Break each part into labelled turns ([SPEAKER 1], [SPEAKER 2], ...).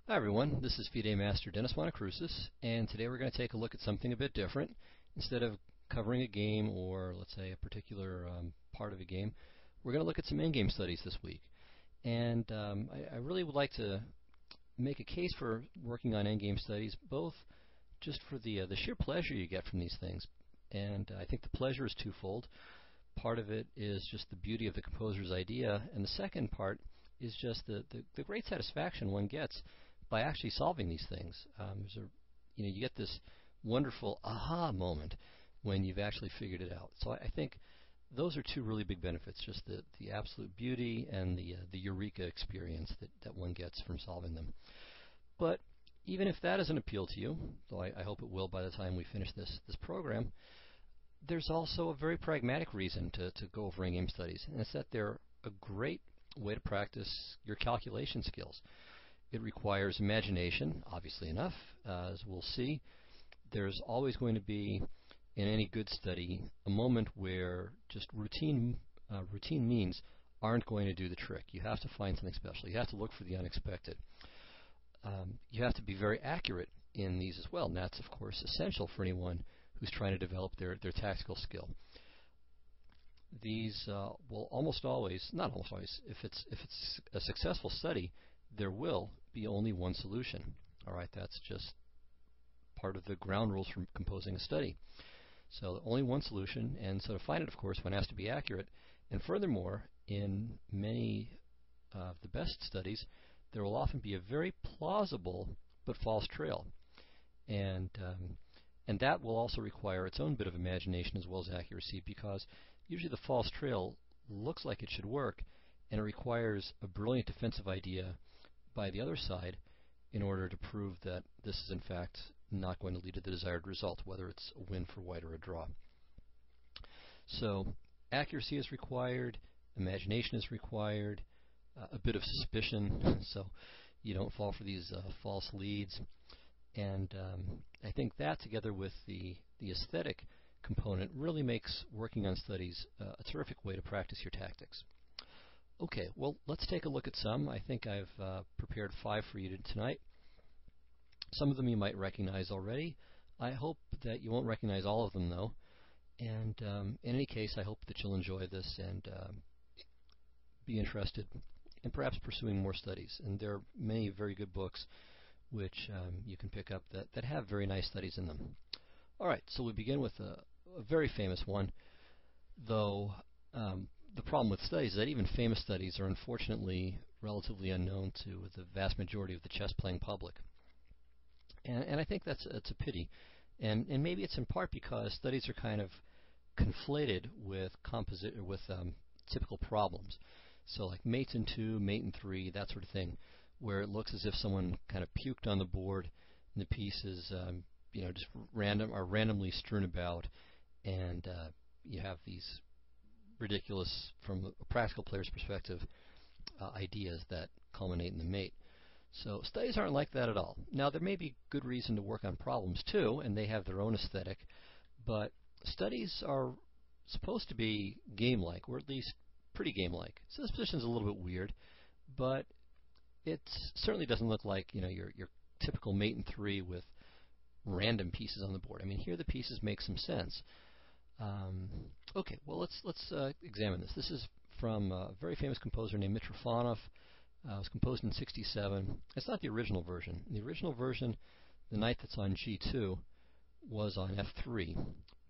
[SPEAKER 1] Hi everyone, this is FIDE Master Dennis Monokroussos, and today we're going to take a look at something a bit different. Instead of covering a game or, let's say, a particular part of a game, we're going to look at some endgame studies this week. And I really would like to make a case for working on endgame studies, both just for the sheer pleasure you get from these things. And I think the pleasure is twofold. Part of it is just the beauty of the composer's idea, and the second part is just the great satisfaction one gets by actually solving these things. You get this wonderful aha moment when you've actually figured it out. So I think those are two really big benefits, just the absolute beauty and the eureka experience that one gets from solving them. But even if that doesn't appeal to you, though I hope it will by the time we finish this program, there's also a very pragmatic reason to go over endgame studies, and it's that they're a great way to practice your calculation skills. It requires imagination, obviously enough. As we'll see, there's always going to be, in any good study, a moment where just routine means aren't going to do the trick. You have to find something special. You have to look for the unexpected. You have to be very accurate in these as well, and that's, of course, essential for anyone who's trying to develop their tactical skill. These will almost always, not almost always, if it's a successful study, there will be only one solution. All right, that's just part of the ground rules for composing a study. So only one solution, and so to find it, of course, one has to be accurate. And furthermore, in many of the best studies, there will often be a very plausible but false trail, and that will also require its own bit of imagination as well as accuracy, because usually the false trail looks like it should work, and it requires a brilliant defensive idea by the other side in order to prove that this is in fact not going to lead to the desired result, whether it's a win for white or a draw. So accuracy is required, imagination is required, a bit of suspicion so you don't fall for these false leads, and I think that, together with the aesthetic component, really makes working on studies a terrific way to practice your tactics. Okay, well, let's take a look at some. I think I've prepared 5 for you tonight. Some of them you might recognize already. I hope that you won't recognize all of them, though. And in any case, I hope that you'll enjoy this and be interested in perhaps pursuing more studies. And there are many very good books which you can pick up that have very nice studies in them. All right, so we begin with a very famous one, though the problem with studies is that even famous studies are unfortunately relatively unknown to the vast majority of the chess-playing public. And I think it's a pity. And maybe it's in part because studies are kind of conflated with typical problems. So like mate in 2, mate in 3, that sort of thing, where it looks as if someone kind of puked on the board and the pieces just randomly strewn about, and you have these ridiculous, from a practical player's perspective, ideas that culminate in the mate. So studies aren't like that at all. Now, there may be good reason to work on problems too, and they have their own aesthetic, but studies are supposed to be game-like, or at least pretty game-like. So this position is a little bit weird, but it certainly doesn't look like your typical mate in 3 with random pieces on the board. I mean, here the pieces make some sense. Okay, well, let's examine this. This is from a very famous composer named Mitrofanov. It was composed in '67. It's not the original version. In the original version, the knight that's on G2 was on F3,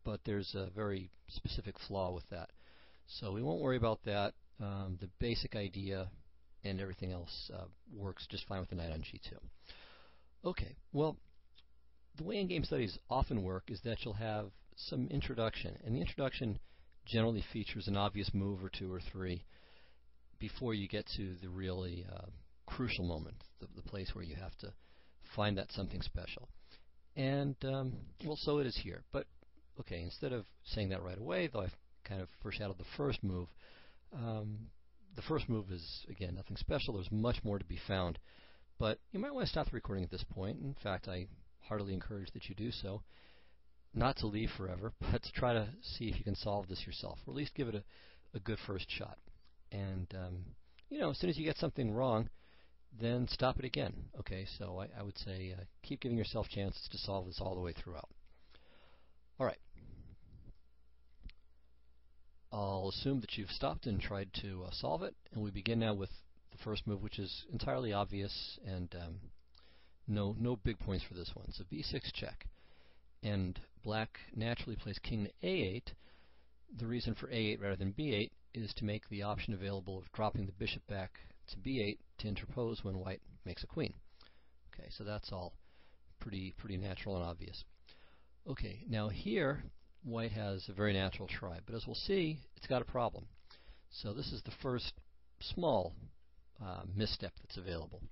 [SPEAKER 1] but there's a very specific flaw with that. So we won't worry about that. The basic idea and everything else works just fine with the knight on G2. Okay, well, the way endgame studies often work is that you'll have some introduction, and the introduction generally features an obvious move or 2 or 3 before you get to the really crucial moment, the place where you have to find that something special. And, well, so it is here. But, okay, instead of saying that right away, though I've kind of foreshadowed the first move, the first move is, again, nothing special. There's much more to be found. But you might want to stop the recording at this point. In fact, I heartily encourage that you do so. Not to leave forever, but to try to see if you can solve this yourself, or at least give it a good first shot. And, as soon as you get something wrong, then stop it again. Okay, so I would say keep giving yourself chances to solve this all the way throughout. All right. I'll assume that you've stopped and tried to solve it, and we begin now with the first move, which is entirely obvious, and no big points for this one. So b6 check, and black naturally plays king to a8. The reason for a8 rather than b8 is to make the option available of dropping the bishop back to b8 to interpose when white makes a queen. Okay, so that's all pretty natural and obvious. Okay, now here white has a very natural try, but as we'll see, it's got a problem. So this is the first small misstep that's available.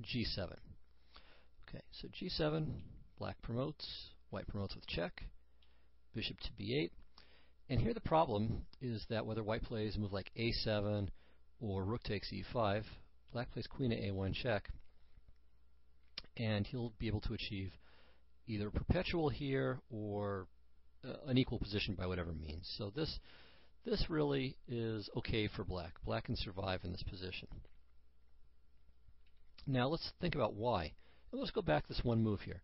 [SPEAKER 1] g7. Okay, so g7, black promotes, white promotes with check, bishop to b8. And here the problem is that whether white plays a move like a7 or rook takes e5, black plays queen to a1 check, and he'll be able to achieve either perpetual here or an equal position by whatever means. So this really is okay for black. Black can survive in this position. Now let's think about why. And let's go back this one move here.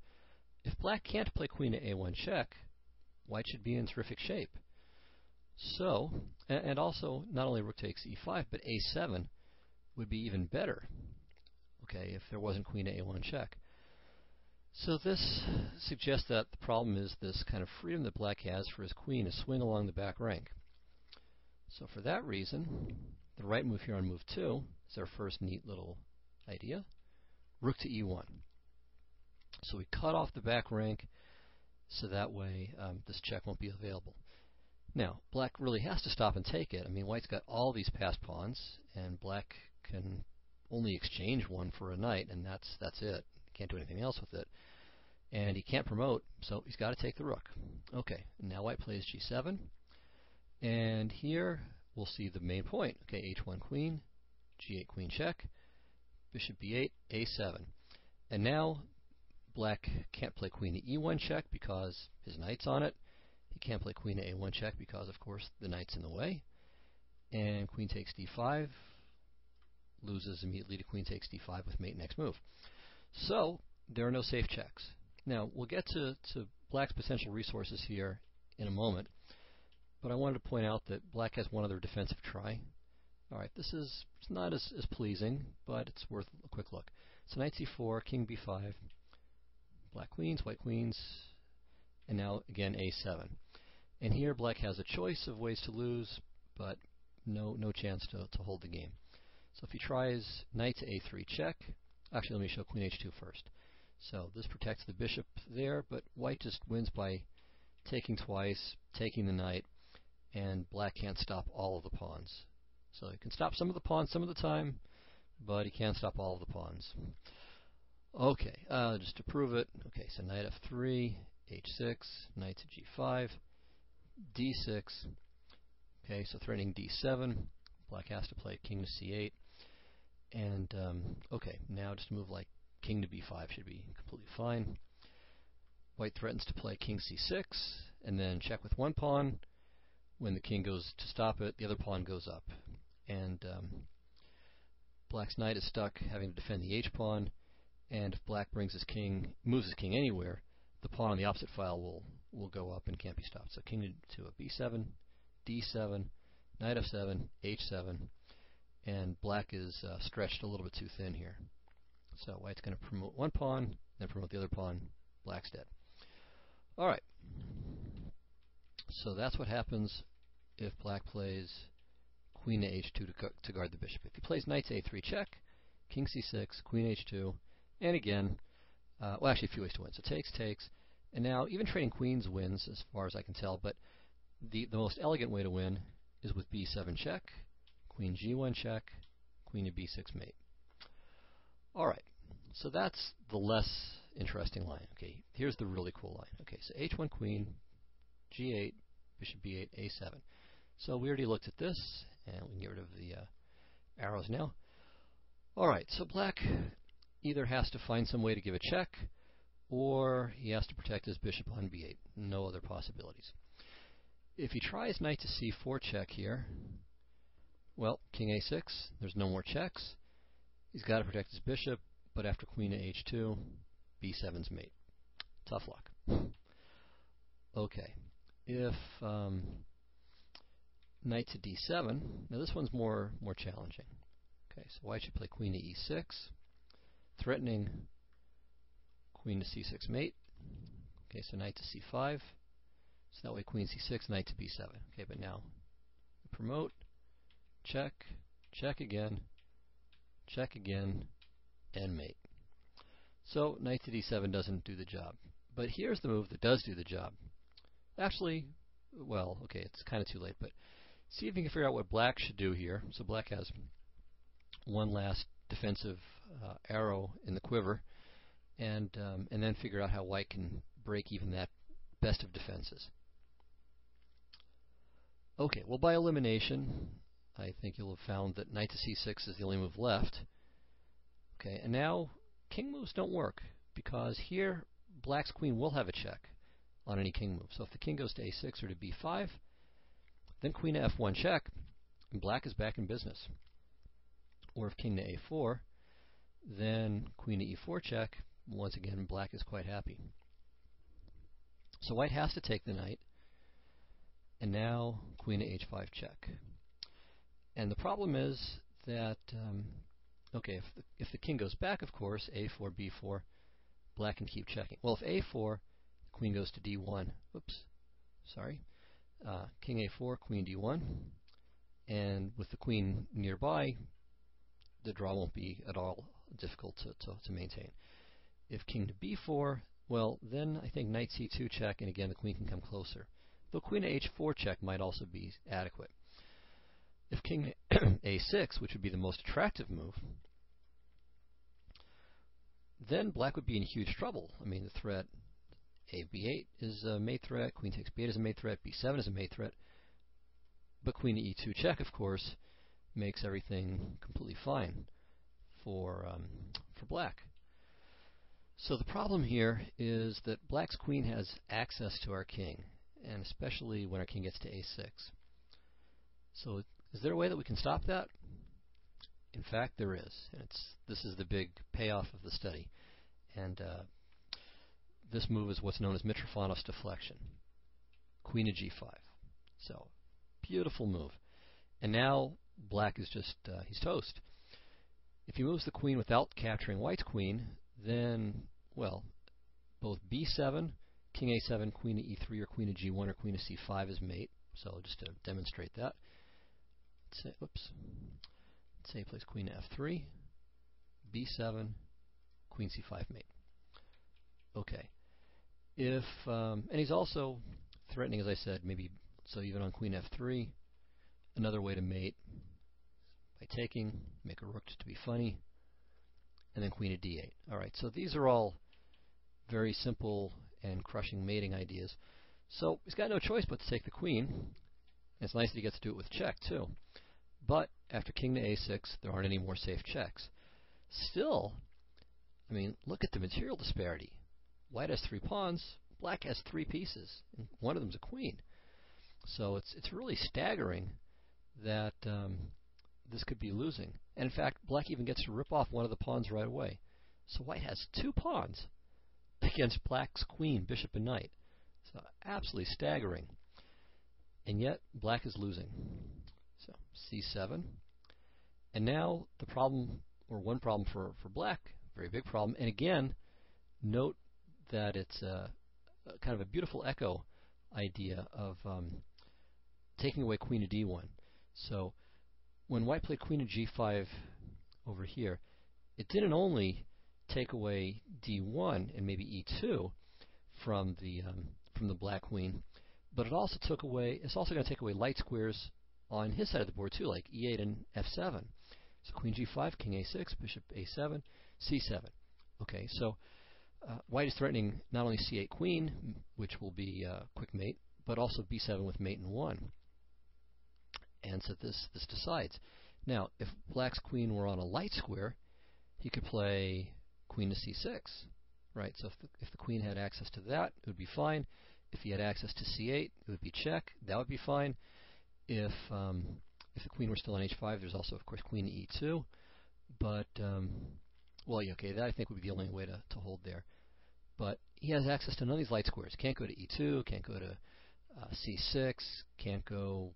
[SPEAKER 1] If black can't play queen to a1 check, white should be in terrific shape. So, and also not only rook takes e5, but a7 would be even better, okay, if there wasn't queen to a1 check. So this suggests that the problem is this kind of freedom that black has for his queen to swing along the back rank. So for that reason, the right move here on move 2 is our first neat little idea. Rook to e1. So we cut off the back rank so that way this check won't be available. Now, black really has to stop and take it. I mean, white's got all these passed pawns, and black can only exchange one for a knight, and that's it. He can't do anything else with it. And he can't promote, so he's got to take the rook. Okay, now white plays g7, and here we'll see the main point. Okay, h1 queen, g8 queen check, bishop b8, a7. And now black can't play queen to e1 check because his knight's on it. He can't play queen to a1 check because, of course, the knight's in the way. And queen takes d5, loses immediately to queen takes d5 with mate next move. So there are no safe checks. Now, we'll get to black's potential resources here in a moment, but I wanted to point out that black has one other defensive try. All right, it's not as pleasing, but it's worth a quick look. So knight c4, king b5, black queens, white queens, and now again a7. And here black has a choice of ways to lose, but no chance to hold the game. So if he tries knight to a3 check, actually let me show queen h2 first. So this protects the bishop there, but white just wins by taking twice, taking the knight, and black can't stop all of the pawns. So he can stop some of the pawns some of the time, but he can't stop all of the pawns. Okay, just to prove it, okay, so knight f3, h6, knight to g5, d6, okay, so threatening d7, black has to play king to c8, and okay, now just a move like king to b5 should be completely fine. White threatens to play king c6, and then check with one pawn. When the king goes to stop it, the other pawn goes up, and black's knight is stuck having to defend the h-pawn, and if black moves his king anywhere, the pawn on the opposite file will go up and can't be stopped. So king to a b7, d7, knight f7, h7, and black is stretched a little bit too thin here. So white's going to promote one pawn, then promote the other pawn. Black's dead. All right. So that's what happens if black plays queen to h2 to guard the bishop. If he plays knight to a3 check, king c6, queen h2, and again, well, actually a few ways to win. So takes, and now even trading queens wins as far as I can tell, but the most elegant way to win is with b7 check, queen g1 check, queen to b6 mate. All right, so that's the less interesting line. Okay, here's the really cool line. Okay, so h1 queen, g8, bishop b8, a7. So we already looked at this, and we can get rid of the arrows now. All right, so black either has to find some way to give a check, or he has to protect his bishop on b8. No other possibilities. If he tries knight to c4 check here, well, king a6, there's no more checks. He's got to protect his bishop, but after queen to h2, b7's mate. Tough luck. Okay, if knight to d7, now this one's more challenging. Okay, so white should play queen to e6, threatening queen to c6 mate. Okay, so knight to c5. So that way queen c6, knight to b7. Okay, but now promote, check, check again, and mate. So knight to d7 doesn't do the job. But here's the move that does do the job. Actually, well, okay, it's kind of too late, but see if you can figure out what black should do here. So black has one last defensive arrow in the quiver, and then figure out how white can break even that best of defenses. Okay, well, by elimination, I think you'll have found that knight to c6 is the only move left. Okay, and now king moves don't work, because here black's queen will have a check on any king move. So if the king goes to a6 or to b5, then queen to f1 check, and black is back in business. Or if king to a4, then queen to e4 check, once again black is quite happy. So white has to take the knight, and now queen to h5 check. And the problem is that, okay, if the king goes back, of course, a4, b4, black can keep checking. Well, if a4, queen goes to d1. Oops, sorry. King a4, queen d1. And with the queen nearby, the draw won't be at all difficult to maintain. If king to b4, well, then I think knight c2 check, and again the queen can come closer. Though queen to h4 check might also be adequate. If king a6, which would be the most attractive move, then black would be in huge trouble. I mean, the threat a b8 is a mate threat, queen takes b8 is a mate threat, b7 is a mate threat, but queen to e2 check, of course, makes everything completely fine for black. So the problem here is that black's queen has access to our king, and especially when our king gets to a6. So is there a way that we can stop that? In fact, there is, and this is the big payoff of the study. And this move is what's known as Mitrofanoff's deflection. Queen to g5. So, beautiful move. And now black is just, he's toast. If he moves the queen without capturing white's queen, then, well, both b7, king a7, queen to e3, or queen to g1, or queen to c5 is mate. So just to demonstrate that, let's say, oops, let's say he plays queen to f3, b7, queen c5 mate. Okay. If and he's also threatening, as I said, maybe so even on queen f3, another way to mate by taking, make a rook just to be funny, and then queen to d8. All right, so these are all very simple and crushing mating ideas. So he's got no choice but to take the queen. And it's nice that he gets to do it with check too. But after king to a6, there aren't any more safe checks. Still, I mean, look at the material disparity. White has 3 pawns, black has 3 pieces, and one of them's a queen. So it's really staggering that this could be losing. And in fact, black even gets to rip off one of the pawns right away. So white has 2 pawns against black's queen, bishop, and knight. So absolutely staggering. And yet, black is losing. So c7. And now the problem, or one problem for black, very big problem. And again, note that it's kind of a beautiful echo idea of taking away queen to d1. So when white played queen to g5 over here, it didn't only take away d1 and maybe e2 from the black queen, but it also took away. It's also going to take away light squares on his side of the board too, like e8 and f7. So queen g5, king a6, bishop a7, c7. Okay, so white is threatening not only c8 queen, which will be quick mate, but also b7 with mate in 1. And so this decides. Now, if black's queen were on a light square, he could play queen to c6, right? So if the queen had access to that, it would be fine. If he had access to c8, it would be check. That would be fine. If the queen were still on h5, there's also, of course, queen to e2. But, well, yeah, okay, that I think would be the only way to hold there. But he has access to none of these light squares. Can't go to e2, can't go to c6, can't go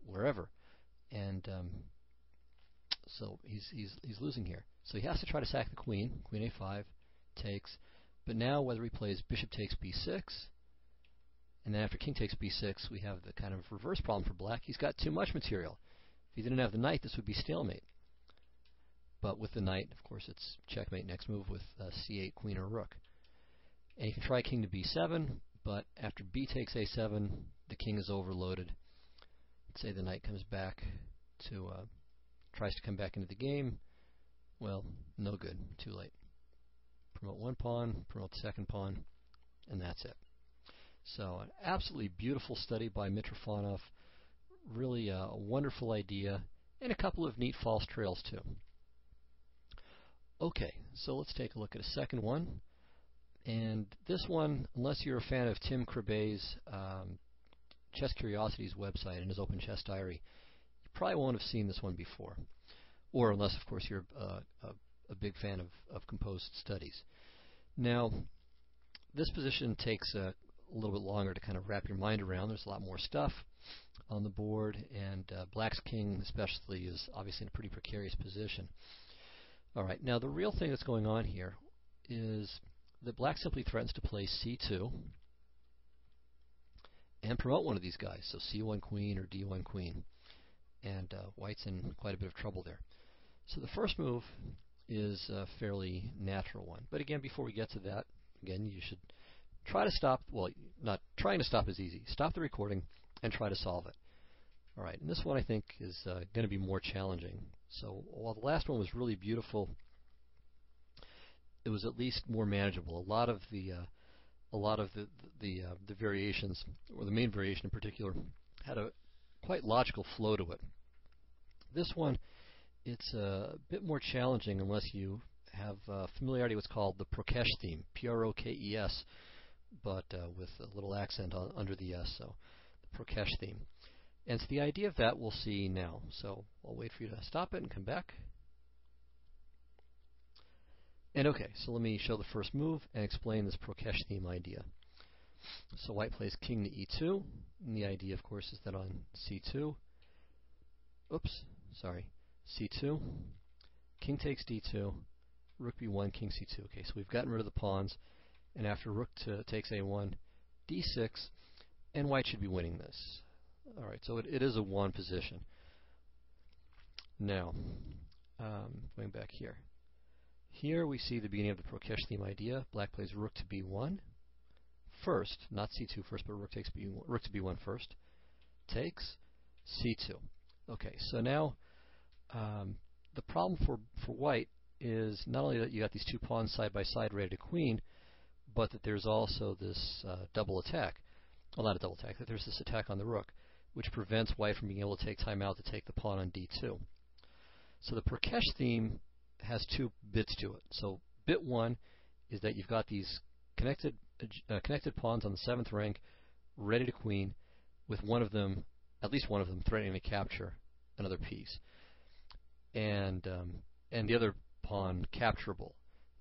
[SPEAKER 1] wherever. And so he's losing here. So he has to try to sack the queen. Queen a5 takes. But now whether he plays bishop takes b6, and then after king takes b6, we have the kind of reverse problem for black. He's got too much material. If he didn't have the knight, this would be stalemate. But with the knight, of course, it's checkmate next move with c8, queen or rook. And you can try king to b7, but after b takes a7, the king is overloaded. Let's say the knight comes back to, tries to come back into the game. Well, no good, too late. Promote one pawn, promote the second pawn, and that's it. So an absolutely beautiful study by Mitrofanov. Really a wonderful idea, and a couple of neat false trails too. Okay, so let's take a look at a second one. And this one, unless you're a fan of Tim Krabbe's Chess Curiosities website and his Open Chess Diary, you probably won't have seen this one before. Or unless, of course, you're a big fan of composed studies. Now, this position takes a little bit longer to kind of wrap your mind around. There's a lot more stuff on the board, and black's king especially is obviously in a pretty precarious position. All right, now the real thing that's going on here is that black simply threatens to play c2 and promote one of these guys, so c1 queen or d1 queen, and white's in quite a bit of trouble there. So the first move is a fairly natural one, but again, before we get to that, again, you should try to stop, well, not trying to stop is easy. Stop the recording and try to solve it. All right, and this one I think is going to be more challenging. So while the last one was really beautiful, it was at least more manageable. A lot of the variations, or the main variation in particular, had a quite logical flow to it. This one, it's a bit more challenging unless you have familiarity with what's called the Prokes theme, P-R-O-K-E-S, but with a little accent under the S, so the Prokes theme. And so the idea of that we'll see now. So I'll wait for you to stop it and come back. And okay, so let me show the first move and explain this Prokes theme idea. So white plays king to e2, and the idea, of course, is that on c2, c2, king takes d2, rook b1, king c2. Okay, so we've gotten rid of the pawns, and after rook takes a1, d6, and white should be winning this. All right, so it is a won position. Now, going back here. Here we see the beginning of the Prokes theme idea. Black plays rook to b1 first, not c2 first, but rook takes rook to b1 first. Takes c2. Okay, so now the problem for white is not only that you got these two pawns side by side ready to queen, but that there's also this double attack. Well, not a double attack, that there's this attack on the rook, which prevents white from being able to take time out to take the pawn on d2. So the Prokes theme has two bits to it. So bit one is that you've got these connected pawns on the 7th rank ready to queen, with one of them, at least one of them, threatening to capture another piece, and the other pawn capturable.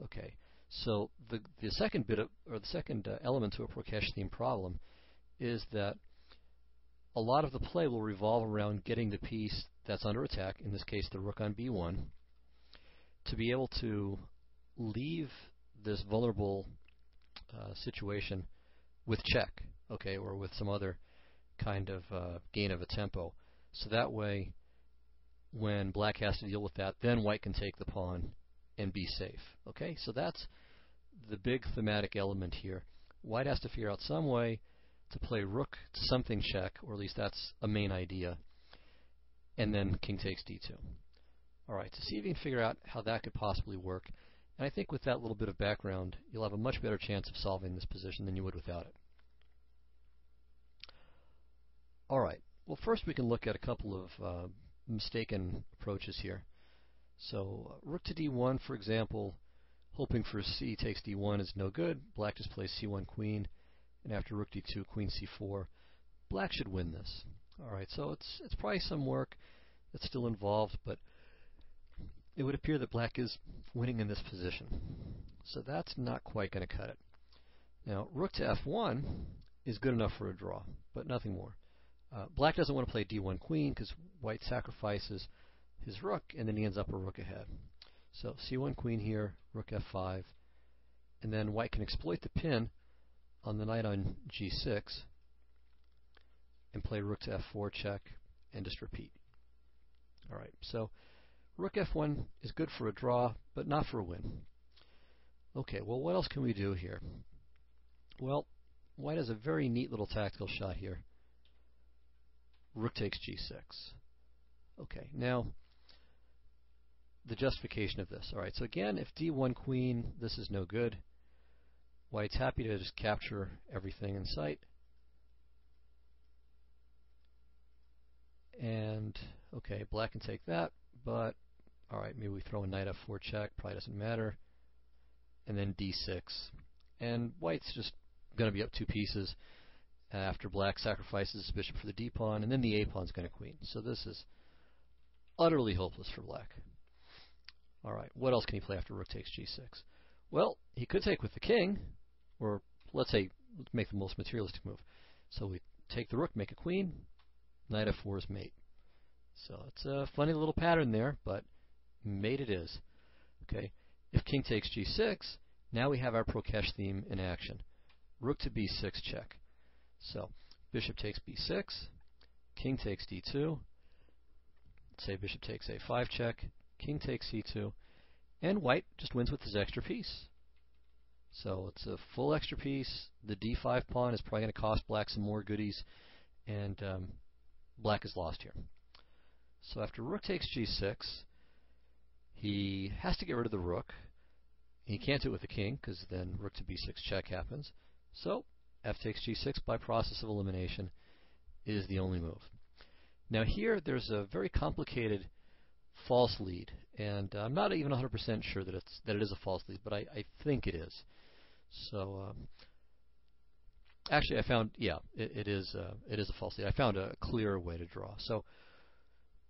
[SPEAKER 1] Okay, so the second bit of, or the second element to a Prokes theme problem is that a lot of the play will revolve around getting the piece that's under attack, in this case the rook on b1, to be able to leave this vulnerable situation with check, okay, or with some other kind of gain of a tempo. So that way, when black has to deal with that, then white can take the pawn and be safe. Okay, so that's the big thematic element here. White has to figure out some way to play rook to something check, or at least that's a main idea, and then king takes d2. All right, so see if you can figure out how that could possibly work. And I think with that little bit of background, you'll have a much better chance of solving this position than you would without it. All right, well, first we can look at a couple of mistaken approaches here. So rook to d1, for example, hoping for c takes d1 is no good. Black just plays c1 queen, and after rook d2, queen c4. Black should win this. All right, so it's probably some work that's still involved, but it would appear that black is winning in this position. So that's not quite going to cut it. Now, rook to f1 is good enough for a draw, but nothing more. Black doesn't want to play d1 queen because white sacrifices his rook, and then he ends up a rook ahead. So c1 queen here, rook f5, and then white can exploit the pin on the knight on g6 and play rook to f4 check and just repeat. Alright, so rook f1 is good for a draw, but not for a win. Okay, well, what else can we do here? Well, white has a very neat little tactical shot here. Rook takes g6. Okay, now the justification of this. Alright, so again, if d1 queen, this is no good. White's happy to just capture everything in sight. And, okay, black can take that, but, alright, maybe we throw a knight f4 check, probably doesn't matter. And then d6. And white's just going to be up two pieces after black sacrifices his bishop for the d pawn, and then the a pawn's going to queen. So this is utterly hopeless for black. Alright, what else can he play after rook takes g6? Well, he could take with the king, or let's make the most materialistic move. So we take the rook, make a queen, knight f4 is mate. So it's a funny little pattern there, but mate it is. Okay, if king takes g6, now we have our Prokesh theme in action. Rook to b6 check. So bishop takes b6, king takes d2, say bishop takes a5 check, king takes c2, and white just wins with his extra piece. So it's a full extra piece. The d5 pawn is probably going to cost black some more goodies, and black is lost here. So after rook takes g6, he has to get rid of the rook. He can't do it with the king, because then rook to b6 check happens. So f takes g6 by process of elimination is the only move. Now here there's a very complicated false lead, and I'm not even 100% sure that it is a false lead, but I think it is. So actually I found, yeah, it is a false lead. I found a clearer way to draw. So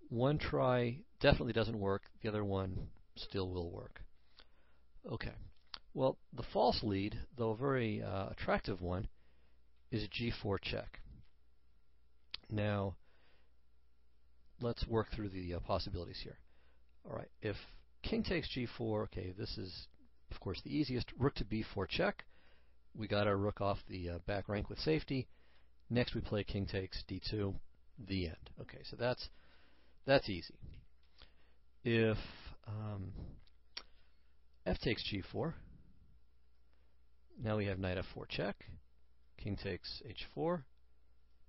[SPEAKER 1] one try definitely doesn't work, the other one still will work. Okay, well, the false lead, though a very attractive one, is a g4 check. Now, let's work through the possibilities here. Alright, if king takes g4, okay, this is, of course, the easiest. Rook to b4 check. We got our rook off the back rank with safety. Next we play king takes d2, the end. Okay, so that's easy. If f takes g4, now we have knight f4 check, king takes h4,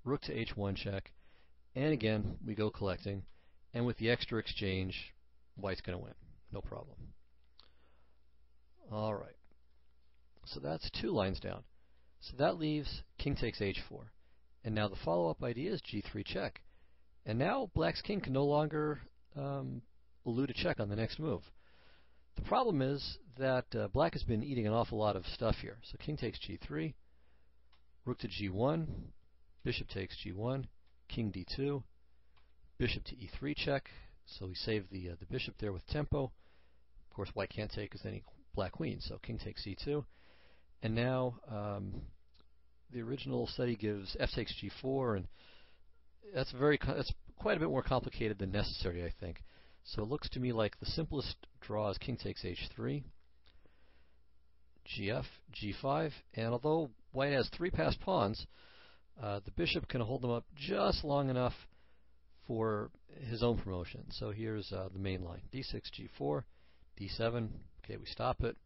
[SPEAKER 1] rook to h1 check, and again we go collecting, and with the extra exchange, white's going to win, no problem. Alright, so that's two lines down. So that leaves king takes h4, and now the follow-up idea is g3 check. And now black's king can no longer elude a check on the next move. The problem is that black has been eating an awful lot of stuff here. So king takes g3, rook to g1, bishop takes g1, king d2, bishop to e3 check. So we save the bishop there with tempo. Of course, white can't take because then black queen. So king takes c2, and now the original study gives f takes g4, and that's quite a bit more complicated than necessary, I think. So it looks to me like the simplest draw is king takes h3, gf, g5, and although white has three passed pawns, the bishop can hold them up just long enough for his own promotion. So here's the main line: d6, g4, d7. Okay, we stop it.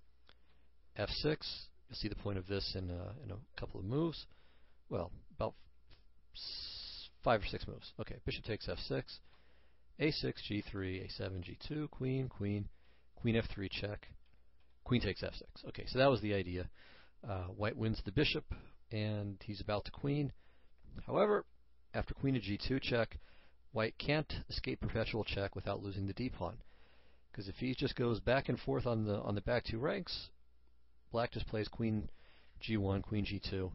[SPEAKER 1] f6. You'll see the point of this in a couple of moves. Well, about 5 or 6 moves. Okay, bishop takes f6, a6, g3, a7, g2, queen, queen, queen f3 check, queen takes f6. Okay, so that was the idea. White wins the bishop, and he's about to queen. However, after queen to g2 check, white can't escape perpetual check without losing the d-pawn. Because if he just goes back and forth on the back two ranks, black just plays queen g1, queen g2,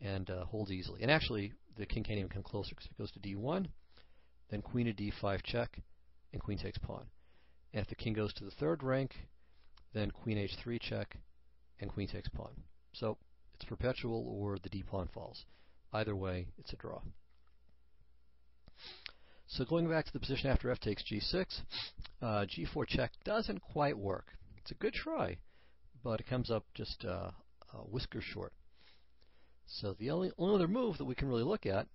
[SPEAKER 1] and holds easily. And actually, the king can't even come closer because if it goes to d1, then queen to d5 check, and queen takes pawn. And if the king goes to the third rank, then queen h3 check, and queen takes pawn. So it's perpetual or the d pawn falls. Either way, it's a draw. So going back to the position after f takes g6, g4 check doesn't quite work. It's a good try, but it comes up just a whisker short. So the only other move that we can really look at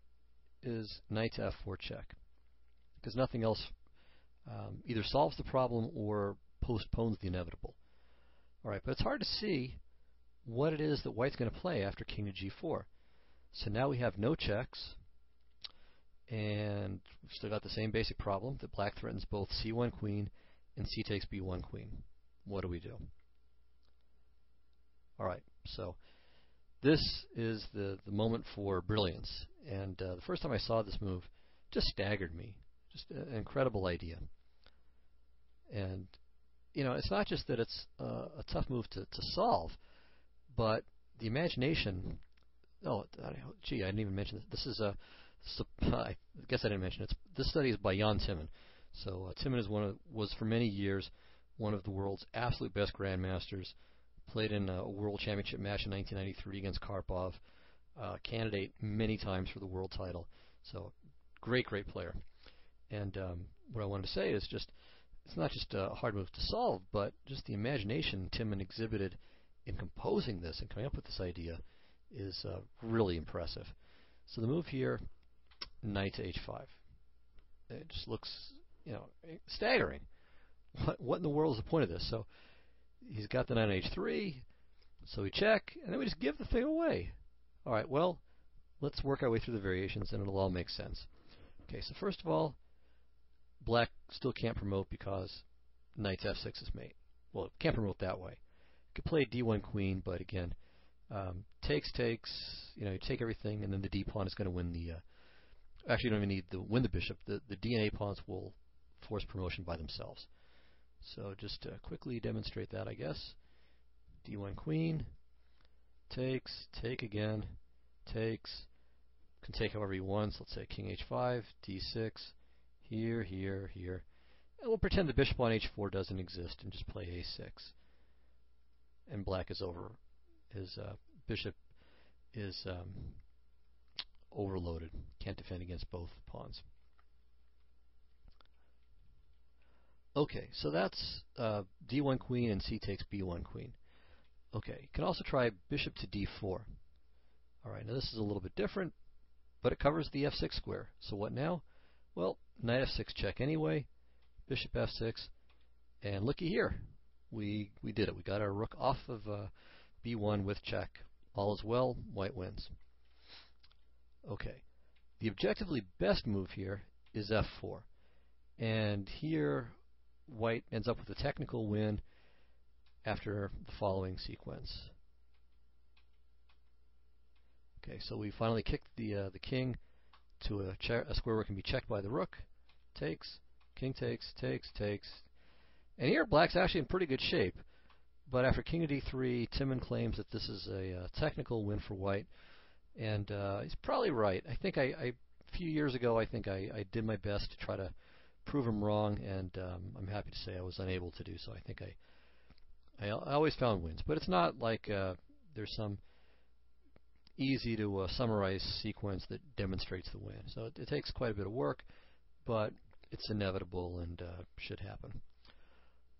[SPEAKER 1] is knight to f4 check, because nothing else either solves the problem or postpones the inevitable. Alright, but it's hard to see what it is that white's going to play after king to g4. So now we have no checks, and we've still got the same basic problem that black threatens both c1 queen and c takes b1 queen. What do we do? Alright, so this is the moment for brilliance, and the first time I saw this move, just staggered me. Just an incredible idea. And you know, it's not just that it's a tough move to solve, but the imagination. Oh, gee, I didn't even mention this. This is I guess I didn't mention it. This study is by Jan Timman. So Timman was for many years one of the world's absolute best grandmasters. Played in a world championship match in 1993 against Karpov. Candidate many times for the world title. So great player. And what I wanted to say is just, it's not just a hard move to solve, but just the imagination Timman exhibited in composing this and coming up with this idea is really impressive. So the move here, knight to h5. It just looks, you know, staggering. What in the world is the point of this? So he's got the knight on h3, so we check, and then we just give the thing away. Alright, well, let's work our way through the variations, and it'll all make sense. Okay, so first of all, black still can't promote because knight to f6 is mate. Well, it can't promote that way. Could play d1 queen, but again, takes, you know, you take everything, and then the d pawn is going to win the. Actually, you don't even need to win the bishop. The d and a pawns will force promotion by themselves. So just to quickly demonstrate that, I guess. d1 queen, takes, take again, takes, can take however he wants. Let's say king h5, d6, here, here. And we'll pretend the bishop on h4 doesn't exist and just play a6. And black is over. His bishop is overloaded. Can't defend against both pawns. Okay, so that's d1 queen and c takes b1 queen. Okay, you can also try bishop to d4. Alright, now this is a little bit different, but it covers the f6 square. So what now? Well, knight f6 check anyway, bishop f6, and looky here. We did it. We got our rook off of b1 with check. All is well, white wins. Okay, the objectively best move here is f4. And here, white ends up with a technical win after the following sequence. Okay, so we finally kicked the king to a square where it can be checked by the rook. Takes, king takes, takes. And here black's actually in pretty good shape. But after king to d3, Timman claims that this is a technical win for white. And he's probably right. I think a few years ago, I think I did my best to try to prove him wrong, and I'm happy to say I was unable to do so. I think I always found wins. But it's not like there's some easy to summarize sequence that demonstrates the win. So it takes quite a bit of work, but it's inevitable and should happen.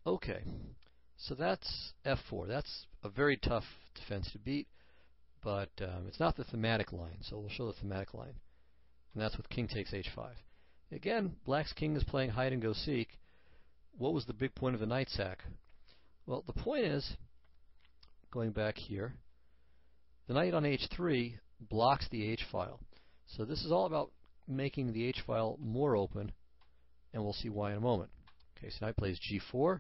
[SPEAKER 1] Okay, so that's f4. That's a very tough defense to beat, but it's not the thematic line, so we'll show the thematic line. And that's with king takes h5. Again, black's king is playing hide and go seek. What was the big point of the knight sack? Well, the point is, going back here, the knight on h3 blocks the h-file. So this is all about making the h-file more open, and we'll see why in a moment. Okay, so knight plays g4.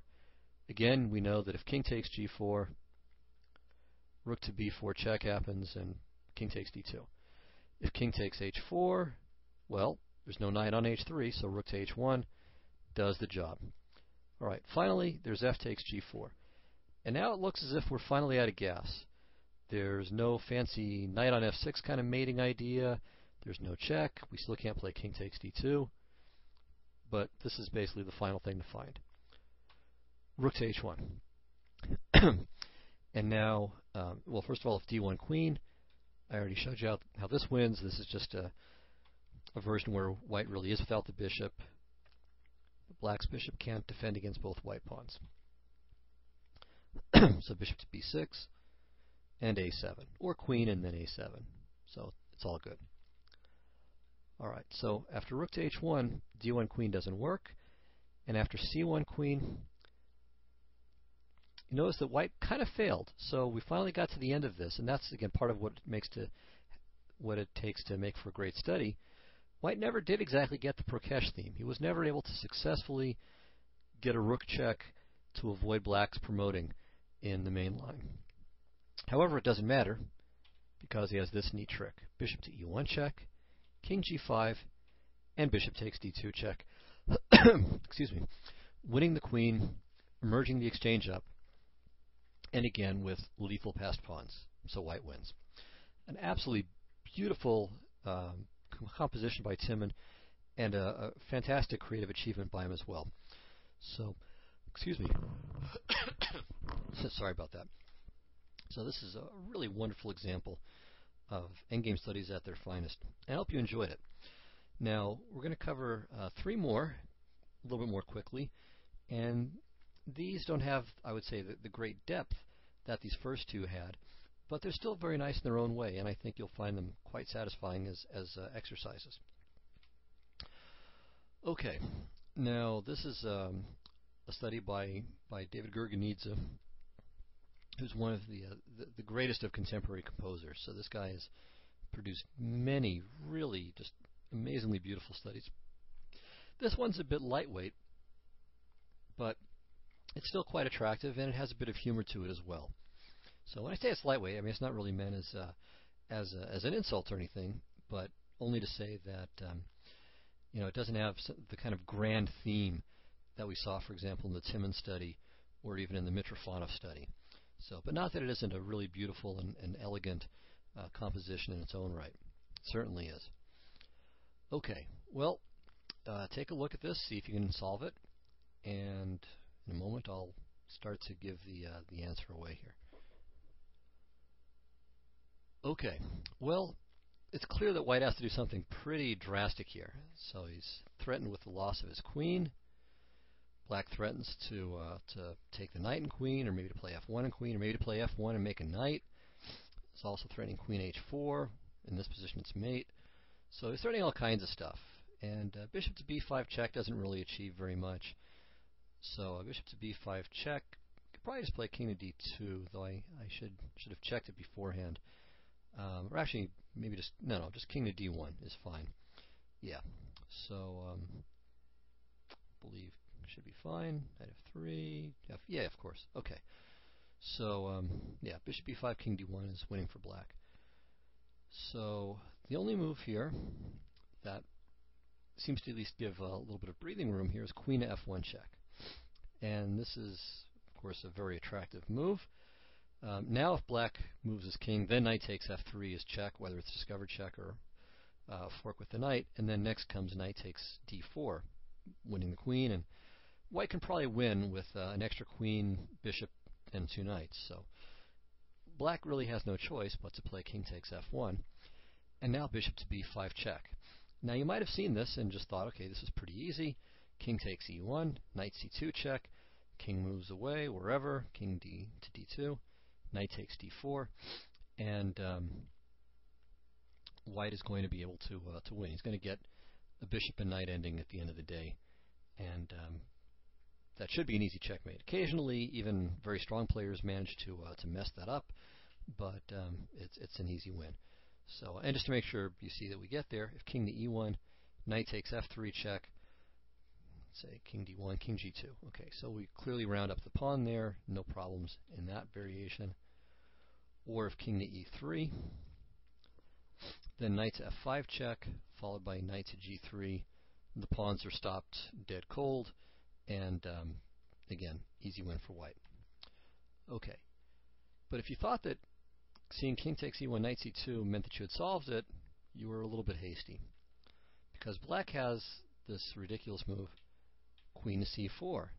[SPEAKER 1] Again, we know that if king takes g4, rook to b4 check happens, and king takes d2. If king takes h4, well, there's no knight on h3, so rook to h1 does the job. Alright, finally, there's f takes g4. And now it looks as if we're finally out of gas. There's no fancy knight on f6 kind of mating idea. There's no check. We still can't play king takes d2. But this is basically the final thing to find. rook to h1. And now, well, first of all, if d1 queen, I already showed you how this wins. This is just a version where white really is without the bishop. Black's bishop can't defend against both white pawns. So bishop to b6 and a7, or queen and then a7. So it's all good. All right, so after rook to h1, d1 queen doesn't work. And after c1 queen, you notice that white kind of failed. So we finally got to the end of this, and that's, again, part of what it takes to make for a great study. White never did exactly get the Prakash theme. He was never able to successfully get a rook check to avoid black's promoting in the main line. However, it doesn't matter, because he has this neat trick. Bishop to e1 check, king g5, and bishop takes d2 check. Excuse me. Winning the queen, merging the exchange up, and again with lethal passed pawns. So white wins. An absolutely beautiful composition by Timon, and a fantastic creative achievement by him as well. So, excuse me. Sorry about that. So this is a really wonderful example of endgame studies at their finest. I hope you enjoyed it. Now, we're going to cover 3 more, a little bit more quickly, and these don't have, I would say, the great depth that these first 2 had, but they're still very nice in their own way, and I think you'll find them quite satisfying as exercises. Okay, now this is a study by David Gurganidze, who's one of the greatest of contemporary composers. So this guy has produced many really just amazingly beautiful studies. This one's a bit lightweight, but it's still quite attractive, and it has a bit of humor to it as well. So when I say it's lightweight, I mean it's not really meant as an insult or anything, but only to say that it doesn't have the kind of grand theme that we saw, for example, in the Timon study or even in the Mitrofanov study. So, but not that it isn't a really beautiful and elegant composition in its own right. It certainly is. Okay, well, take a look at this, see if you can solve it, and in a moment I'll start to give the answer away here. Okay, well, it's clear that white has to do something pretty drastic here. So he's threatened with the loss of his queen. Black threatens to take the knight and queen, or maybe to play f1 and queen, or maybe to play f1 and make a knight. It's also threatening queen h4. In this position, it's mate. So he's threatening all kinds of stuff. And bishop to b5 check doesn't really achieve very much. So bishop to b5 check. Could probably just play king to d2, though I should have checked it beforehand. Or actually, maybe just just king to d1 is fine. Yeah. So I believe should be fine. Knight f3. Yeah, of course. Okay. So yeah, bishop b5, king d1 is winning for black. So the only move here that seems to at least give a little bit of breathing room here is queen to f1 check. And this is, of course, a very attractive move. Now if black moves his king, then knight takes f3 is check, whether it's discovered check or fork with the knight. And then next comes knight takes d4, winning the queen. And white can probably win with an extra queen, bishop, and 2 knights. So black really has no choice but to play king takes f1. And now bishop to b5 check. Now you might have seen this and just thought, okay, this is pretty easy. King takes e1, knight c2 check, king moves away wherever, king d to d2, knight takes d4, and white is going to be able to win. He's going to get a bishop and knight ending at the end of the day, and that should be an easy checkmate. Occasionally, even very strong players manage to mess that up, but it's an easy win. So, and just to make sure you see that we get there, if king to e1, knight takes f3 check, say king d1, king g2. Okay, so we clearly round up the pawn there, no problems in that variation. Or if king to e3, then knight to f5 check, followed by knight to g3. The pawns are stopped dead cold, and again, easy win for white. Okay, but if you thought that seeing king takes e1, knight c2 meant that you had solved it, you were a little bit hasty. Because black has this ridiculous move, queen to c4.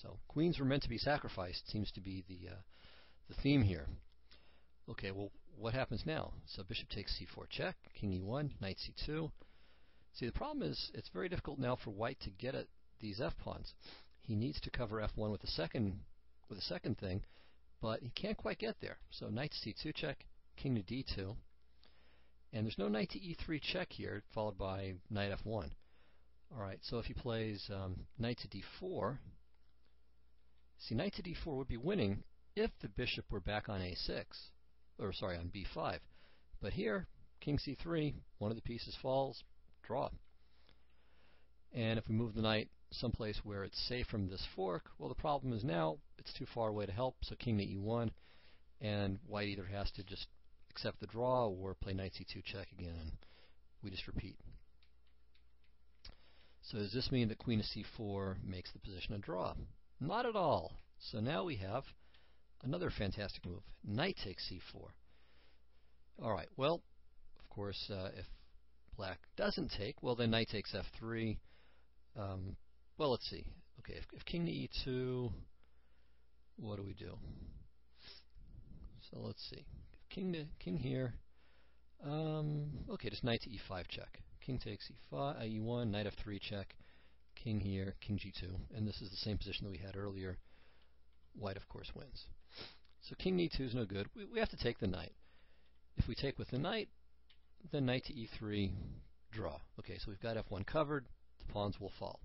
[SPEAKER 1] So queens were meant to be sacrificed, seems to be the theme here. Okay, well, what happens now? So bishop takes c4 check, king e1, knight c2. See, the problem is it's very difficult now for white to get at these f-pawns. He needs to cover f1 with a second thing, but he can't quite get there. So knight to c2 check, king to d2, and there's no knight to e3 check here, followed by knight f1. All right, so if he plays knight to d4, see, knight to d4 would be winning if the bishop were back on a6, or sorry, on b5. But here, king c3, one of the pieces falls, draw. And if we move the knight someplace where it's safe from this fork, well, the problem is now it's too far away to help, so king to e1, and white either has to just accept the draw or play knight c2 check again, and we just repeat. So does this mean that queen to c4 makes the position a draw? Not at all. So now we have another fantastic move. Knight takes c4. All right, well, of course, if black doesn't take, well, then knight takes f3. Well, let's see. Okay, if king to e2, what do we do? So let's see. King here. Okay, just knight to e5 check. King takes e1, knight f3 check. King here, king g2, and this is the same position that we had earlier. White, of course, wins. So king e2 is no good. We have to take the knight. If we take with the knight, then knight to e3, draw. Okay, so we've got f1 covered. The pawns will fall.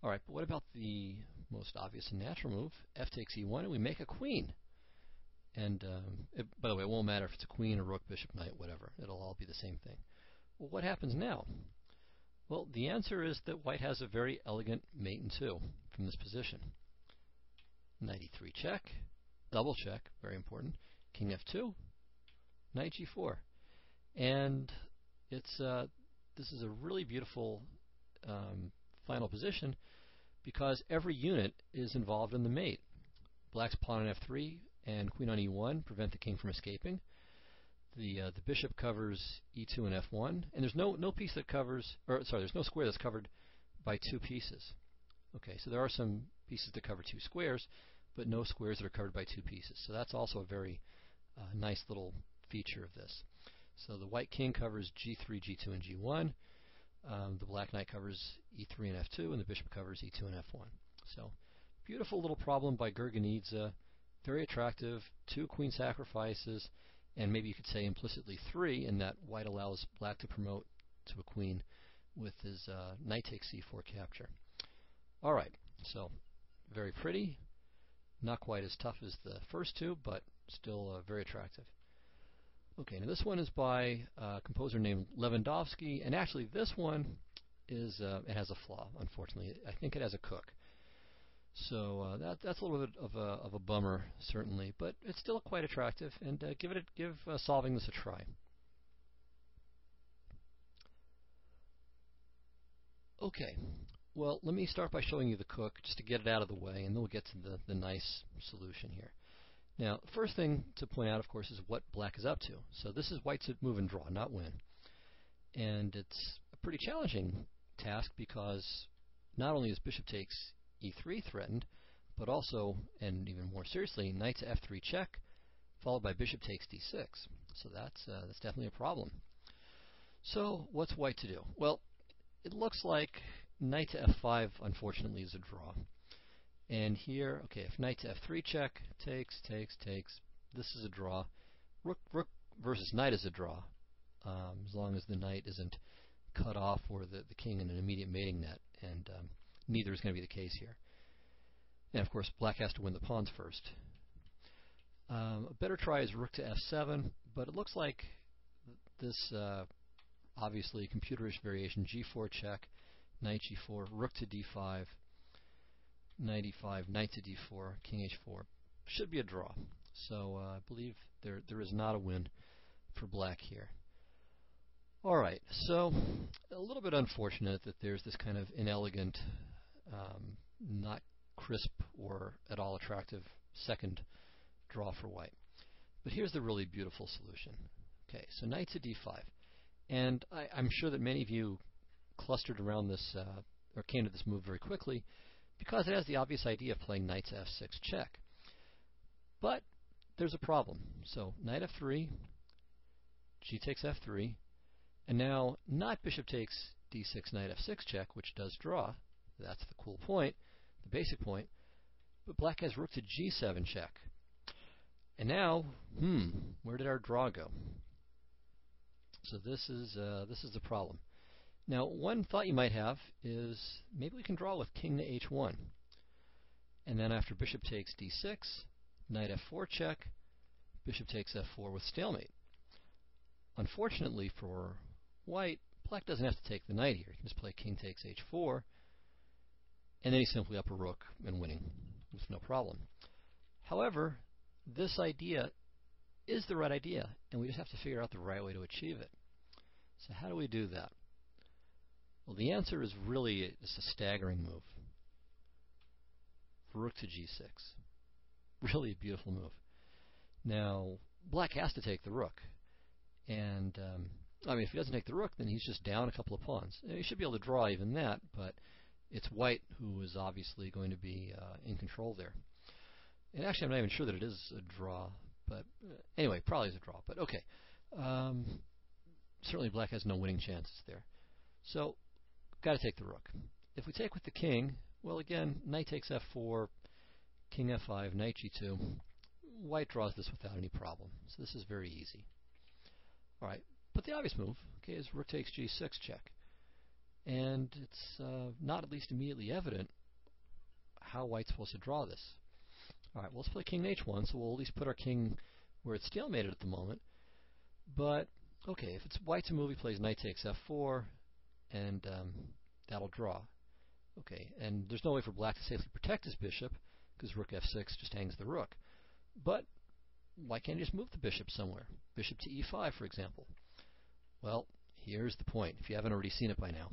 [SPEAKER 1] All right, but what about the most obvious and natural move? F takes e1, and we make a queen. And by the way, it won't matter if it's a queen, a rook, bishop, knight, whatever. It'll all be the same thing. Well, what happens now? Well, the answer is that white has a very elegant mate in two from this position. Knight e3 check, double check, very important. King f2, knight g4, and it's this is a really beautiful final position because every unit is involved in the mate. Black's pawn on f3 and queen on e1 prevent the king from escaping. The bishop covers e2 and f1, and there's no piece that covers, or sorry, there's no square that's covered by two pieces. Okay, so there are some pieces that cover two squares, but no squares that are covered by two pieces. So that's also a very nice little feature of this. So the white king covers g3, g2, and g1. The black knight covers e3 and f2, and the bishop covers e2 and f1. So beautiful little problem by Gurgenidze. Very attractive. Two queen sacrifices, and maybe you could say implicitly three, in that white allows black to promote to a queen with his knight takes c4 capture. All right, so very pretty. Not quite as tough as the first two, but still very attractive. Okay, now this one is by a composer named Lewandowski, and actually this one is it has a flaw, unfortunately. I think it has a cook. So that's a little bit of a bummer, certainly, but it's still quite attractive, and give solving this a try. Okay, well, let me start by showing you the cook, just to get it out of the way, and then we'll get to the nice solution here. Now, first thing to point out, of course, is what black is up to. So this is white's move and draw, not win. And it's a pretty challenging task because not only is bishop takes e3 threatened, but also, and even more seriously, knight to f3 check, followed by bishop takes d6. So that's definitely a problem. So what's white to do? Well, it looks like knight to f5, unfortunately, is a draw. And here, okay, if knight to f3 check, takes, this is a draw. Rook versus knight is a draw, as long as the knight isn't cut off or the king in an immediate mating net, and neither is going to be the case here. And of course, black has to win the pawns first. A better try is rook to f7, but it looks like this obviously computerish variation, g4 check, knight g4, rook to d5, knight e5, knight to d4, king h4, should be a draw. So I believe there is not a win for black here. Alright, so a little bit unfortunate that there's this kind of inelegant, not crisp or at all attractive second draw for white. But here's the really beautiful solution. Okay, so knight to d5. And I'm sure that many of you clustered around this, or came to this move very quickly, because it has the obvious idea of playing knight to f6 check. But there's a problem. So knight f3, g takes f3, and now not bishop takes d6, knight f6 check, which does draw. That's the cool point, the basic point. But black has rook to g7 check. And now, where did our draw go? So this is the problem. Now, one thought you might have is maybe we can draw with king to h1. And then after bishop takes d6, knight f4 check, bishop takes f4 with stalemate. Unfortunately for white, black doesn't have to take the knight here. He can just play king takes h4, and then he's simply up a rook and winning with no problem. However, this idea is the right idea, and we just have to figure out the right way to achieve it. So how do we do that? Well, the answer is really just a staggering move. Rook to g6. Really a beautiful move. Now, black has to take the rook. And, if he doesn't take the rook, then he's just down a couple of pawns. He should be able to draw even that, but it's white who is obviously going to be in control there. And actually, I'm not even sure that it is a draw. But anyway, probably is a draw. But okay. Certainly black has no winning chances there. So, got to take the rook. If we take with the king, well, again, knight takes f4, king f5, knight g2. White draws this without any problem. So this is very easy. All right, but the obvious move, okay, is rook takes g6 check. And it's not at least immediately evident how white's supposed to draw this. All right, well, let's play king to h1, so we'll at least put our king where it's stalemated at the moment. But, okay, if it's white to move, he plays knight takes f4, and that'll draw. Okay, and there's no way for black to safely protect his bishop, because rook f6 just hangs the rook. But why can't he just move the bishop somewhere? Bishop to e5, for example. Well, here's the point, if you haven't already seen it by now.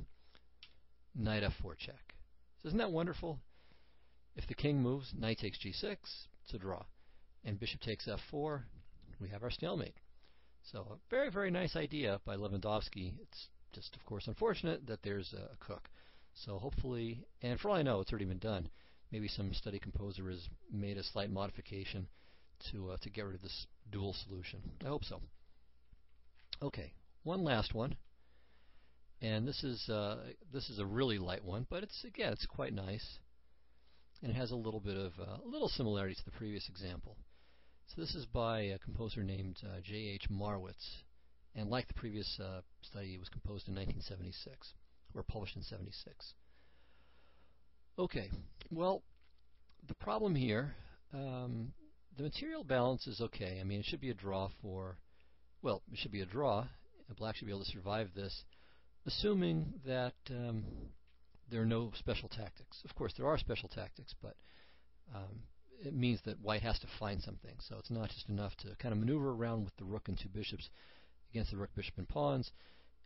[SPEAKER 1] Knight f4 check. So isn't that wonderful? If the king moves, knight takes g6, it's a draw. And bishop takes f4, we have our stalemate. So a very, very nice idea by Lewandowski. It's just, of course, unfortunate that there's a cook. So hopefully, and for all I know, it's already been done. Maybe some study composer has made a slight modification to get rid of this dual solution. I hope so. Okay, one last one, and this is a really light one, but it's quite nice, and it has a little bit of a little similarity to the previous example. So this is by a composer named J.H. Marwitz, and like the previous study, it was composed in 1976 or published in 76. Okay, well, the problem here, the material balance is okay. I mean, it should be a draw for, well, it should be a draw, and black should be able to survive this, assuming that there are no special tactics. Of course, there are special tactics, but it means that white has to find something. So it's not just enough to kind of maneuver around with the rook and two bishops against the rook, bishop, and pawns.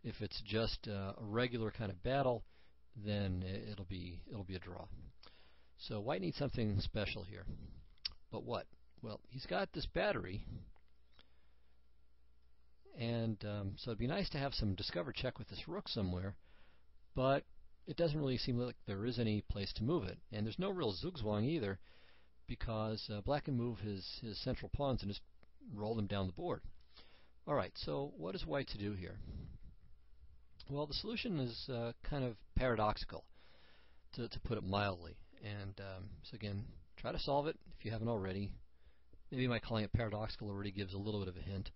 [SPEAKER 1] If it's just a regular kind of battle, then it'll be a draw. So white needs something special here. But what? Well, he's got this battery, and so it'd be nice to have some discover check with this rook somewhere, but it doesn't really seem like there is any place to move it. And there's no real zugzwang either, because black can move his central pawns and just roll them down the board. Alright, so what is white to do here? Well, the solution is kind of paradoxical, to put it mildly. And so again, try to solve it if you haven't already. Maybe my calling it paradoxical already gives a little bit of a hint,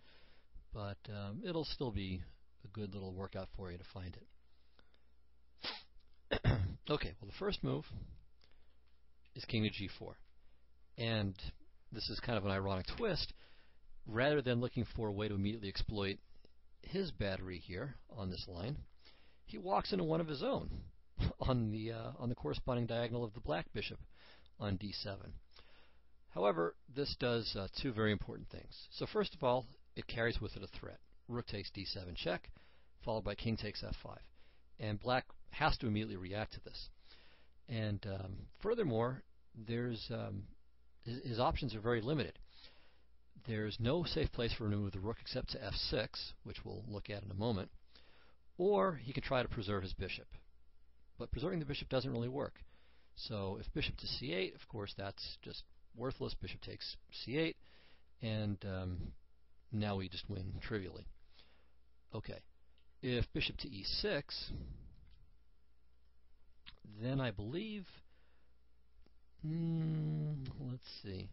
[SPEAKER 1] but it'll still be a good little workout for you to find it. Okay, well, the first move is king to g4. And this is kind of an ironic twist. Rather than looking for a way to immediately exploit his battery here on this line, he walks into one of his own on the corresponding diagonal of the black bishop on d7. However, this does two very important things. So first of all, it carries with it a threat. Rook takes d7 check, followed by king takes f5. And black has to immediately react to this. And furthermore, there's his options are very limited. There's no safe place for him to move the rook except to f6, which we'll look at in a moment, or he can try to preserve his bishop. But preserving the bishop doesn't really work. So if bishop to c8, of course, that's just worthless. Bishop takes c8, and now we just win trivially. Okay, if bishop to e6, then I believe, let's see,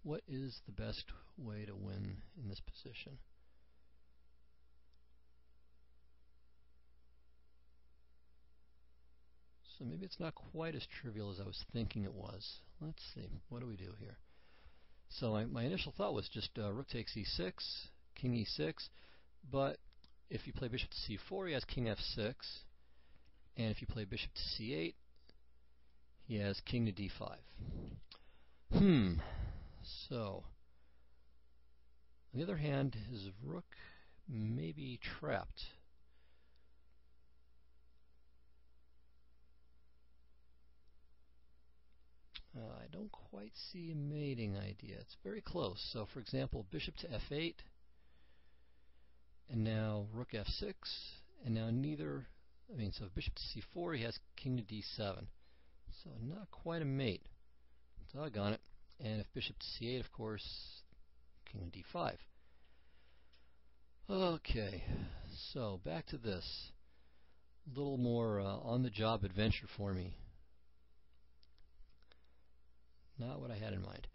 [SPEAKER 1] what is the best way to win in this position? So maybe it's not quite as trivial as I was thinking it was. Let's see, what do we do here? So my initial thought was just rook takes e6, king e6, but if you play bishop to c4, he has king f6, and if you play bishop to c8, he has king to d5. So, on the other hand, his rook may be trapped. I don't quite see a mating idea. It's very close. So, for example, bishop to f8, and now rook f6, and now so bishop to c4, he has king to d7. So, not quite a mate. Doggone it. And if bishop to c8, of course, king to d5. Okay, so back to this. A little more on-the-job adventure for me. Not what I had in mind.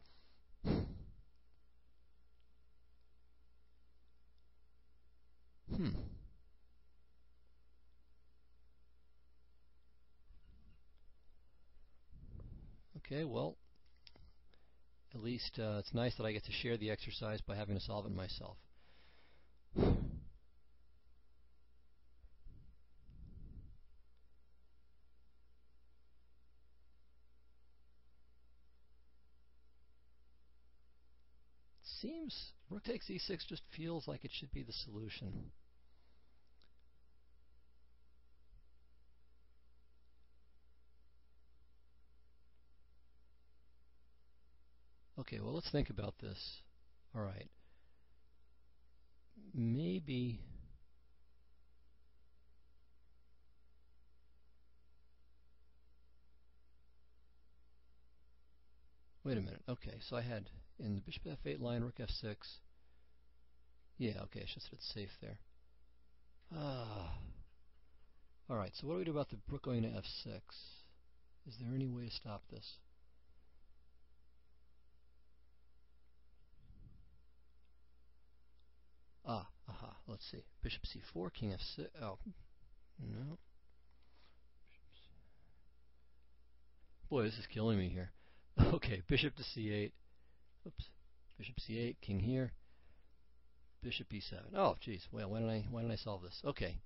[SPEAKER 1] Okay, well, at least it's nice that I get to share the exercise by having to solve it myself. Seems rook takes e6 just feels like it should be the solution. Okay, well, let's think about this. All right. Maybe... Wait a minute. Okay, so I had in the bishop f8 line, rook f6. Yeah, okay, it's just that it's safe there. Alright, so what do we do about the rook going to f6? Is there any way to stop this? Let's see. Bishop c4, king f6. Oh, no. Boy, this is killing me here. Okay, bishop to c8. Oops. Bishop c8, king here. Bishop e7. Oh, geez. Well, why didn't I solve this? Okay.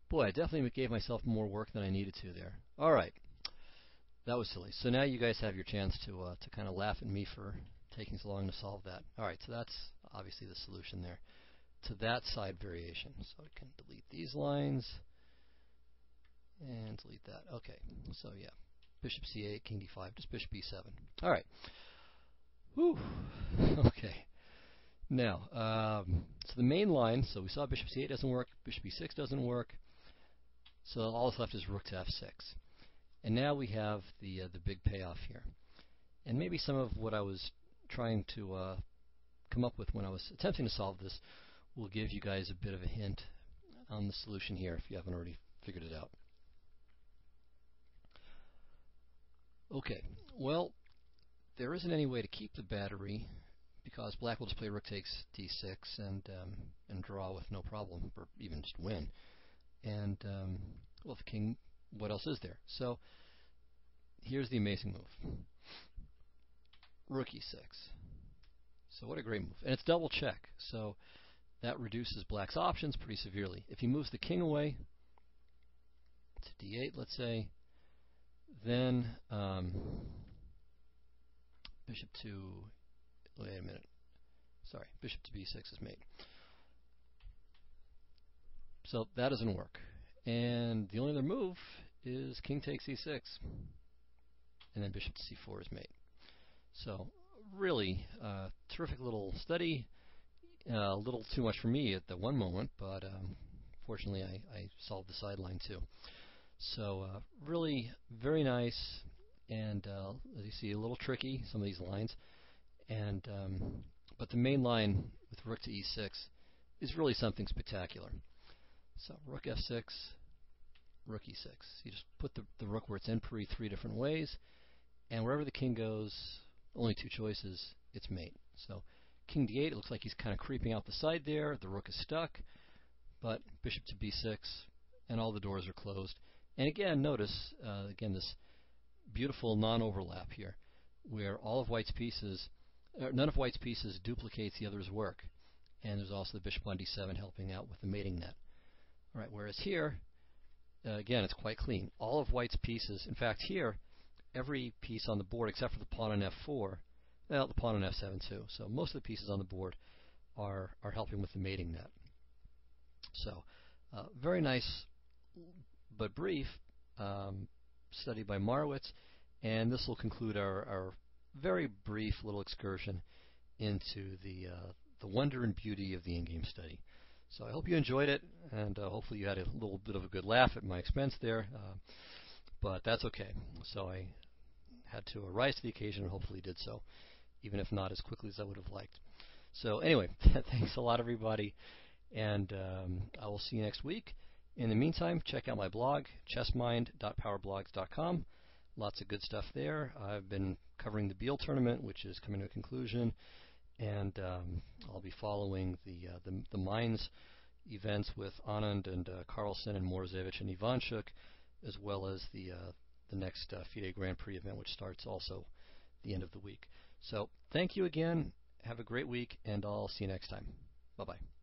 [SPEAKER 1] Boy, I definitely gave myself more work than I needed to there. All right. That was silly. So now you guys have your chance to kind of laugh at me for taking so long to solve that. All right, so that's obviously the solution there to that side variation. So I can delete these lines and delete that. Okay, so yeah, bishop c8, king d5, just bishop e7. All right. Whew. Okay. Now, so the main line, so we saw bishop c8 doesn't work, bishop e6 doesn't work, so all that's left is rook to f6. And now we have the big payoff here. And maybe some of what I was trying to come up with when I was attempting to solve this will give you guys a bit of a hint on the solution here if you haven't already figured it out. Okay, well, there isn't any way to keep the battery because black will just play rook takes d6 and draw with no problem, or even just win. And, well, the king, what else is there? So, here's the amazing move. Rook e6. So what a great move. And it's double check, so that reduces black's options pretty severely. If he moves the king away to d8, let's say, then bishop to, wait a minute, sorry, bishop to b6 is mate. So that doesn't work. And the only other move is king takes e6, and then bishop to c4 is mate. So really terrific little study. A little too much for me at the one moment, but fortunately I solved the sideline too. So really very nice, and as you see, a little tricky, some of these lines. And but the main line with rook to e6 is really something spectacular. So rook f6, rook e6. You just put the rook where it's in per e3 different ways, and wherever the king goes, only two choices, it's mate. So king d8, it looks like he's kind of creeping out the side there. The rook is stuck, but bishop to b6, and all the doors are closed. And again, notice, again, this beautiful non-overlap here, where all of white's pieces, none of white's pieces duplicates the other's work. And there's also the bishop on d7 helping out with the mating net. All right, whereas here, again, it's quite clean. All of white's pieces, in fact, here, every piece on the board except for the pawn on f4, well, the pawn on f7 too. So most of the pieces on the board are helping with the mating net. So very nice but brief study by Marwitz, and this will conclude our very brief little excursion into the wonder and beauty of the endgame study. So I hope you enjoyed it, and hopefully you had a little bit of a good laugh at my expense there, but that's okay. So I had to rise to the occasion and hopefully did so, even if not as quickly as I would have liked. So anyway, thanks a lot, everybody, and I will see you next week. In the meantime, check out my blog, chessmind.powerblogs.com. Lots of good stuff there. I've been covering the Beal tournament, which is coming to a conclusion, and I'll be following the Mines events with Anand and Carlsen and Morozevich and Ivanchuk, as well as the next FIDE Grand Prix event, which starts also the end of the week. So thank you again. Have a great week, and I'll see you next time. Bye-bye.